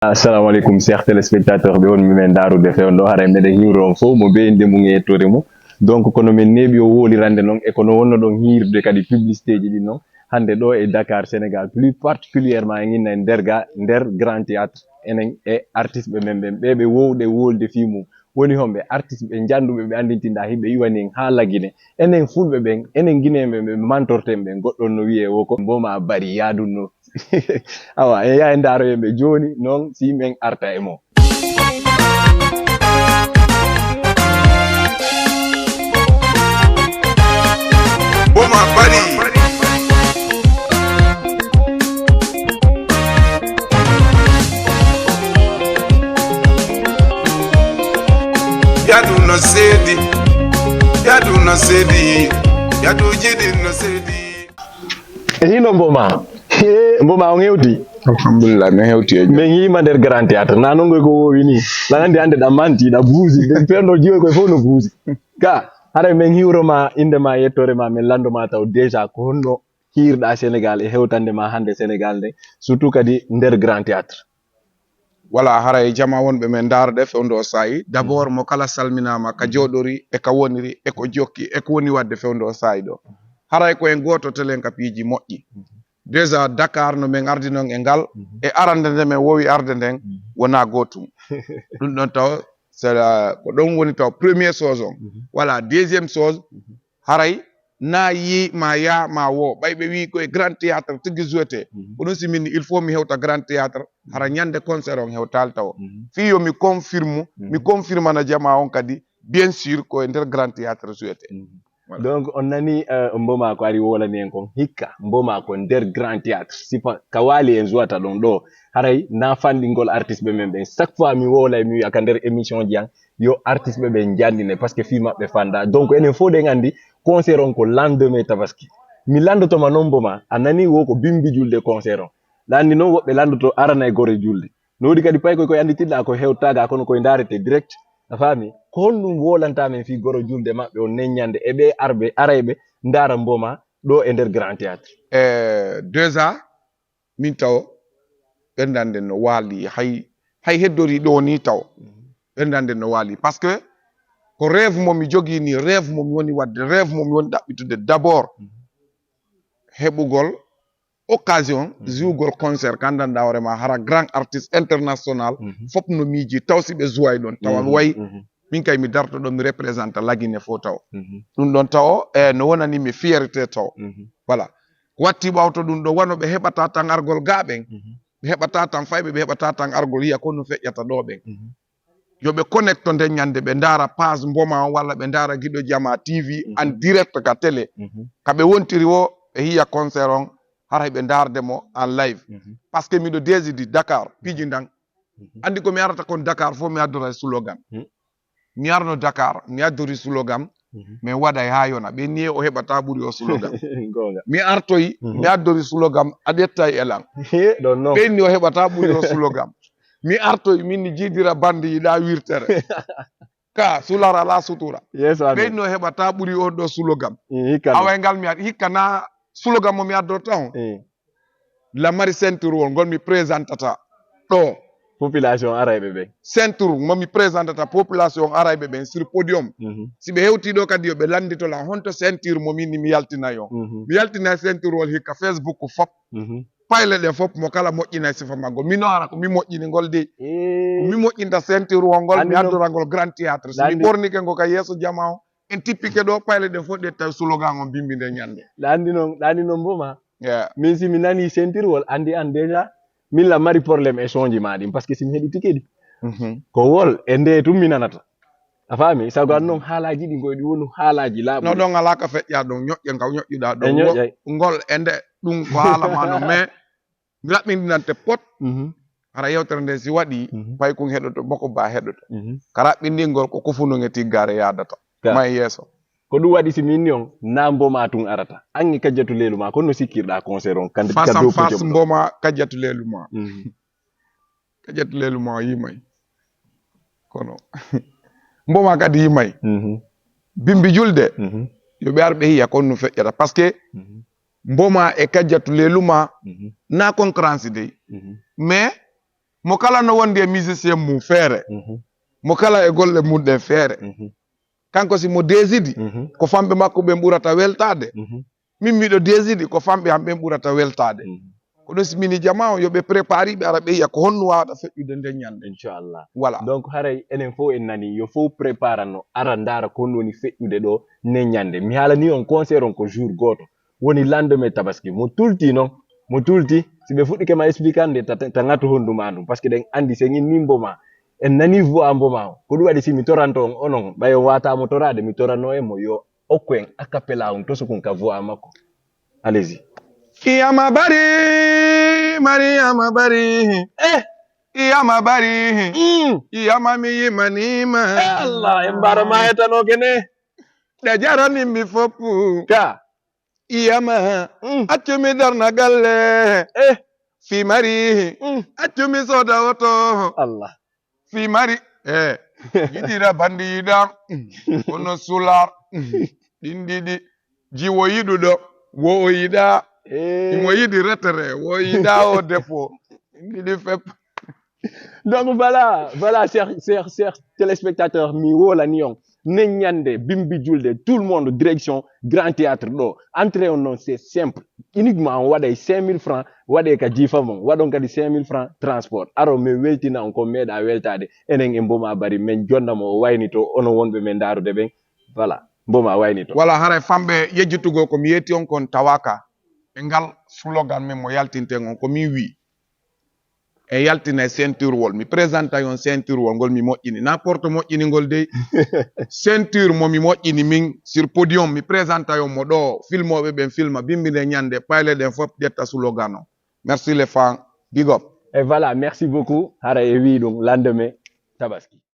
Assalamu alaikum chers téléspectateurs ɓe on mimen darude fewndo hara meɗen hiwron fof mo be inde mum e yettore mum donc kono min neeɓi o wolirande noon e kono wonno ɗon hirde kadi publicité ji ɗin noon hande ɗo e Dakar Sénégal plus particulièrement e ginna en nder Grand Théâtre enen e artiste ɓe men ɓe wowɗe wolde fimum woni homɓe artiste ɓe janduɓe ɓe andintinɗa himɓe iwani en ha lagine enen fulɓe ɓen enen guineɓe ɓe mantorten ɓen goɗɗon no wiye wo ko mboma bari yadunno awa en yaha en daroyenɓe joni noon si yimɓen arta e mo Boma bari Yadu no sedi Yadu jidi no sedi hino mboma on hewti Alhamdulillah mi hewti e min yima nder Grand Théâtre nanongoy ko wowi ni lanandi hande ɗa mantiɗa buusi ferno jiyoy koye fof no buusi ka haray min hiwroma indema yettorema min landoma taw déjà ko honno hirɗa Sénégal e hewtande ma hande Sénégal nde surtout kadi nder Grand Théâtre wala haray jama wonɓe men darde fewndo sayi d'abord mo kala salminama ka joɗori e ka woniri e ko jokki e ko woni wadde fewndo sayi ɗo haray ko en goto telen ka piiji moƴƴi déjà Dakar no min ardi noon e ngal e arande nde min wowi arde nden wona gotum ɗum ɗon taw ko ɗon woni taw première chose on voilà deuxième chose haray na yi ma ya ma wo ɓayɓe wi koye Grand Théâtre tigui jouete ko ɗum simini il faut mi hewta Grand Théâtre hara ñande concert on hewtal taw fi yo mi confirmana jama on kadi bien sûr koye nder Grand Théâtre jouete Voilà. Donc on nani mboma ko ari wolani en kon hikka mboma ko nder Grand Théâtre sifa ka wali en jouata ɗon ɗo haray na fanɗingol artiste ɓe men ɓen chaque fois mi wolay mi wiya ka nder émission ji an yo artiste ɓe ɓen jandine par ce que fi maɓɓe fanda donc enen fof ɗen andi concert on ko lendemain tabaski mi landotoma noon mboma a nani wo ko bimbi julde concert on landi noon woɓɓe landoto arana e gore julde no wodi kadi pay koye anditiɗɗa ko hewtaga kono koye darete direct a faami ko honɗum wolantamen fi goro julde maɓɓe o neññande e ɓe arayɓe ndara mboma ɗo e nder Grand Théâtre déjà min taw ɓerdande no waali hay heddori ɗo ni taw ɓerdande no waali par ce que ko rêve mo mi jogui ni rêve mo mi woni wadde rêve mo mi woni ɗaɓɓitude d'abord heɓugol occasion jouugol concert kandanɗa hoorema hara grand artiste international fop no miiji taw siɓe jouway ɗon tawa wayi min kay mi darto ɗon mi représente lagine fo taw ɗum ɗon taw no wonani mi fierté taw voilà watti ɓawto ɗum ɗo wano ɓe heɓata tan argol gaɓen ɓe heɓata tan fayɓe ɓe heɓata tan argol yiya ko no feƴƴata ɗo ɓen yoɓe connecto nden ñande ɓe ndaara page mboma on walla ɓe ndaara Guiɗo Jama TV en direct ka télé kaɓe wontiri o ɓe hiya concert on haray ɓe ndardemo en live par ce que miɗo désidi Dakar piiji ndan andi ko mi arata kon Dakar fo mi addora slogan mi arno Dakar mi addori slogan mi waɗay ha yona ɓe niye o heɓata ɓuuri o slogan mi artoyi mi addori slogan a ƴettay elan ɓenni o heɓata ɓuuri o slogan mi artoyi minni jiidira bande yiɗa wirtere ka sular ala sutura ɓenni o heɓata ɓuuri on ɗo slogan away ngal mi ad hikka na slogan mo mi addorta on lamari ceinture wol ngol mi présentata ɗo population arayɓe ɓen ceinture momi présentata population arayɓe ɓen sur podium si ɓe hewti ɗo kadi yoɓe landitola honto ceinture mominni mi yaltinay on mi yaltinay ceinture wol hikka Facebook fop payle ɗen fop mo kala moƴƴinay sifa maggol min noon hara ko mi moƴƴini ngol de mi moƴƴinta ceinture wol ngol mi addorangol Grand Théâtre so mi ɓornike ngo ka yeeso jama o en tippike ɗo payle ɗen fof ɗe tawi slogan on bimbi nde ñande ɗani noon mboma min si mi nani ceinture wol andi an déjà min la mari probléme e sonji ma ɗin par ce que simi heɗitike ɗi ko wol e nde tum mi nanata a faami sago an noon haalaji ɗi goy ɗi wonu haalaji laaɓi no ɗon ala ka feƴƴa ɗon ñoƴƴe ngaw ñoƴƴuɗa ɗon ngol e nde ɗum ko haala ma no mais mi raɓɓindinante pot hara yewtere nde si waɗi pay kun heɗoto boko ba heɗoto ka raɓɓindingol ko kufunoge tiggare yadata may yeeso ko ɗum waɗi si min ni on na mboma tun arata angi kajjatu lelu ma kono sikkirɗa concert on face en face mboma kajjatu lelu ma kajjatu lelu ma yimay kono mboma kadi yimay bimbi julde yoɓe ar ɓe hiya kon no feƴƴata par ce que mboma e kajjatu lelu ma na concurrence dey mais mo kala no wonde musicien mu feere mo kala e golle mudde feere kanko si mo desidi ko fambe makko be burata weltade min miɗo desidi ko fambe hambe burata weltade ko ɗon simini jama o yoɓe prépari ɓe ara ɓe yiya ko honno waɗa feƴƴude nden ñande inchallah voilà donc haray enen fof en nani yo fof préparano ara ndara ko woni feƴƴude ɗo nden ñande mi haalani on concert on ko jour goto woni lendemain tabaski mo tulti noon mo tulti si ɓe fuɗɗike ma expliquande ta ngatu honduma ɗum par ce que ɗen andi se ñin mboma en nani voix mboma o ko ɗum waɗi si mi toranto on onon ɓay on watamo torade mi torano en mo yo okko en acapella on to sukun ka voix makko allez-y iyama bari mariyama bari iyama bari iyama mi yimanima allah en mbara mayetano kene ɗe jaranimmi foppu ka iyama accumi darna galle fi mari accumi soda woto allah fi mari yiɗira bandiɗam kono sular ɗin ɗiɗi jiwo yiɗuɗo wo o yiɗa imo yiɗi retere wo yiɗa o dépôt ɗin ɗiɗi fep donc voilà chers téléspectateurs mi wolani on nen ñande bimbi julde tout le monde direction grand théâtre ɗo entrée on non c'est simple uniquement on waɗay 5000 francs waɗe ka jifa mon waɗon kadi 5000 francs transport aro mi weltina on ko meeɗa weltade enen e mboma bari men jonnamo o waynito onon wonɓe men darude ɓen voilà mboma waynito voilà haray famɓe yejjutugo ko mi yetti on kon tawaka e ngal slogan men mo yaltinten on komi wi e yaltina e ceinture wol mi présente on ceinture wol ngol mi moƴƴini n'importe moƴƴiningol dey ceinture mo mi moƴƴini min sur podium mi présente on mo ɗo filmoɓe ɓen filma bimbide ñande payle ɗen fof ƴetta slogan o merci les fans big up et voilà merci beaucoup hara e wi ɗum lendemain tabaski